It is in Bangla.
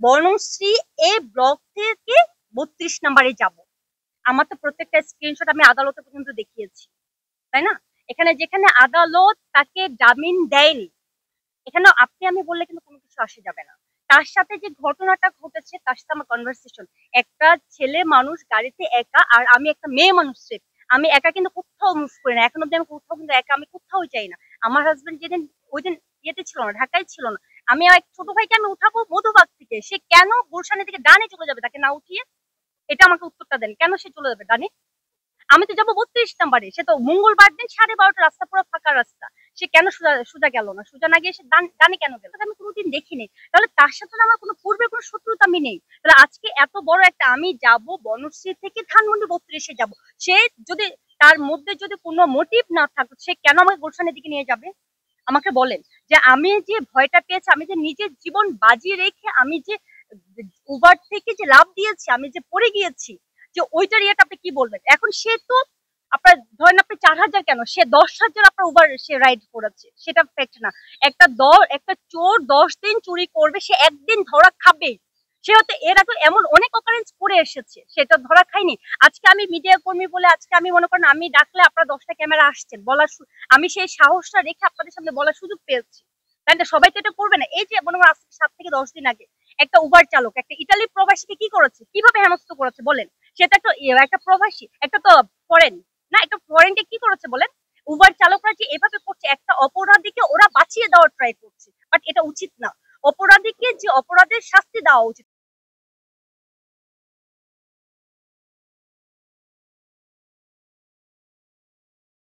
বনশ্রী এ ব্লক থেকে 32 নাম্বারে যাব। আমার তো প্রত্যেকটা স্ক্রিনশট আমি আদালতে পর্যন্ত দেখিয়েছি, তাই না? এখানে যেখানে আদালত তাকে জামিন দেয়নি, এখানে আপনি আমি বললে কিন্তু কোনো কিছু আসে যাবে না। তার সাথে যে ঘটনাটা ঘটেছে তার সাথে আমার কনভারসেশন, একটা ছেলে মানুষ গাড়িতে একা, আর আমি একটা মেয়ে মানুষ, আমি একা কিন্তু কোথাও মুভ করি না, এখন অব্দি আমি কোথাও কিন্তু একা আমি কোথাও যাই না। আমার হাজবেন্ড যেদিন ওই দিন ইয়েতে ছিল না, ঢাকায় ছিল না, আমি এক ছোট ভাইকে আমি উঠাবো মধুবাগ থেকে, সে কেন গুলশানের দিকে ডানে চলে যাবে তাকে না উঠিয়ে? এটা আমাকে উত্তরটা দেন, কেন সে চলে যাবে ডানে? আমি তো যাবো 32 নাম্বারে, সে তো মঙ্গলবার দিন 12:30 রাস্তা পুরো ফাঁকা রাস্তা, সে কেন সোজা সোজা গেল না? সোজা না গিয়ে সে ডানে কেন গেল? আমি কোনোদিন দেখিনি। তাহলে তার সাথে আমার কোনো পূর্বে কোনো শত্রুতা আমি নেই। তাহলে আজকে এত বড় একটা, আমি যাব বনশ্রী থেকে ধানমন্ডি 32-এ যাব, সে যদি তার মধ্যে যদি কোনো মোটিভ না থাকতো সে কেন আমাকে গুলশানের দিকে নিয়ে যাবে? আমাকে বলেন যে আমি যে ভয়টা পেয়েছি, আমি যে নিজের জীবন বাজি রেখে আমি যে উবার থেকে যে লাভ দিয়েছি, আমি যে পড়ে গিয়েছি, যে ওইটার ইয়েটা আপনি কি বলবেন? এখন সে তো আপনার ধরেন আপনি 4000 কেন, সে 10,000 আপনার উবার সে রাইড করেছে, সেটা ফ্যাক্ট না? একটা চোর 10 দিন চুরি করবে, সে একদিন ধরা খাবে। সে হয়তো এর আগে এমন অনেক অকারেন্স করে এসেছে, সেটা ধরা খায়নি। আজকে আমি মিডিয়া কর্মী বলে আজকে আমি মনে করেন আমি ডাকলে আপনার 10টা ক্যামেরা আসছেন বলার, আমি সেই সাহসটা রেখে আপনাদের সামনে বলার সুযোগ পেয়েছি, তাই না? সবাই তো এটা করবে না। এই যে মনে করেন আজ থেকে 7 থেকে 10 দিন আগে একটা উবার চালক একটা ইতালি প্রবাসীকে কি করেছে, কিভাবে হেনস্থ করেছে বলেন? সেটা একটা একটা প্রবাসী, একটা তো ফরেন, না একটা ফরেনকে কি করেছে বলেন? উবার চালকরা যে এভাবে করছে, একটা অপরাধীকে ওরা বাঁচিয়ে দেওয়ার ট্রাই করছে, বাট এটা উচিত না। অপরাধীকে যে অপরাধের শাস্তি দেওয়া উচিত।